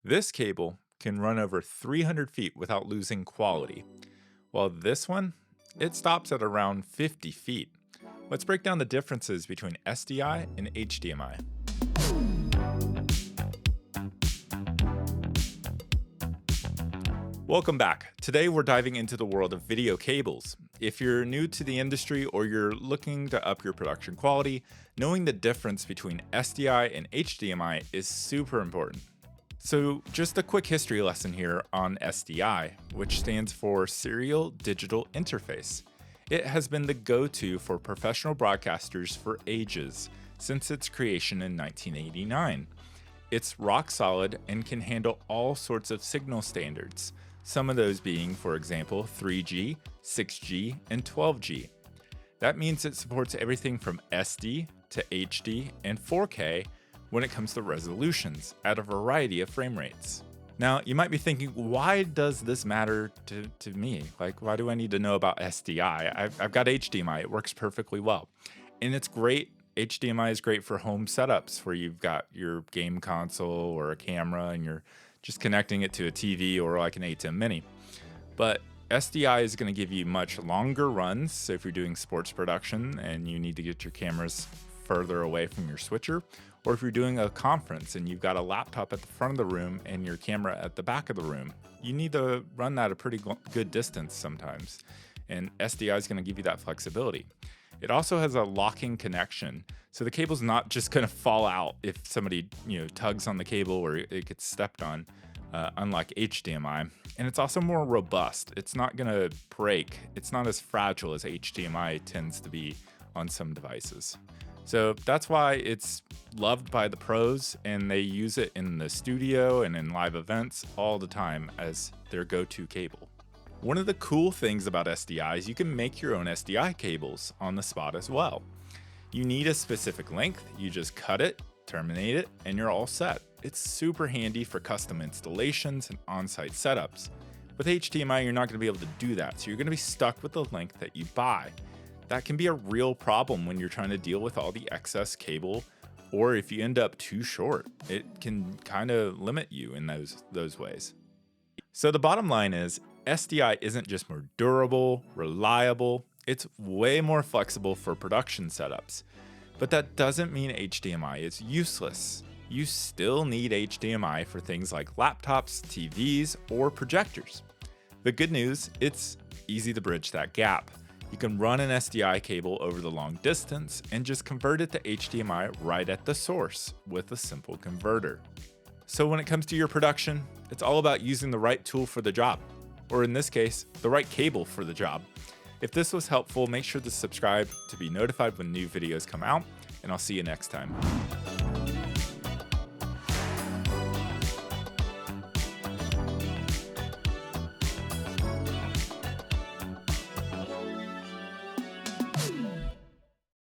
This cable can run over 300 feet without losing quality, while this one, it stops at around 50 feet. Let's break down the differences between SDI and HDMI. Welcome back. Today we're diving into the world of video cables. If you're new to the industry or you're looking to up your production quality, knowing the difference between SDI and HDMI is super important. So just a quick history lesson here on SDI, which stands for Serial Digital Interface. It has been the go-to for professional broadcasters for ages, since its creation in 1989. It's rock solid and can handle all sorts of signal standards, some of those being, for example, 3G, 6G, and 12G. That means it supports everything from SD to HD and 4K when it comes to resolutions at a variety of frame rates. Now, you might be thinking, why does this matter to me? Like, why do I need to know about SDI? I've got HDMI, it works perfectly well. And it's great. HDMI is great for home setups where you've got your game console or a camera and you're just connecting it to a TV or like an ATEM Mini. But SDI is going to give you much longer runs. So if you're doing sports production and you need to get your cameras further away from your switcher, or if you're doing a conference and you've got a laptop at the front of the room and your camera at the back of the room, you need to run that a pretty good distance sometimes. And SDI is going to give you that flexibility. It also has a locking connection, so the cable's not just going to fall out if somebody tugs on the cable or it gets stepped on, unlike HDMI. And it's also more robust. It's not going to break. It's not as fragile as HDMI tends to be on some devices. So that's why it's loved by the pros, and they use it in the studio and in live events all the time as their go-to cable. One of the cool things about SDI is you can make your own SDI cables on the spot as well. You need a specific length, you just cut it, terminate it, and you're all set. It's super handy for custom installations and on-site setups. With HDMI, you're not going to be able to do that, so you're going to be stuck with the length that you buy. That can be a real problem when you're trying to deal with all the excess cable, or if you end up too short, it can kind of limit you in those ways. So the bottom line is, SDI isn't just more durable, reliable, it's way more flexible for production setups. But that doesn't mean HDMI is useless. You still need HDMI for things like laptops, TVs, or projectors. The good news, it's easy to bridge that gap. You can run an SDI cable over the long distance and just convert it to HDMI right at the source with a simple converter. So when it comes to your production, it's all about using the right tool for the job. Or in this case, the right cable for the job. If this was helpful, make sure to subscribe to be notified when new videos come out, and I'll see you next time.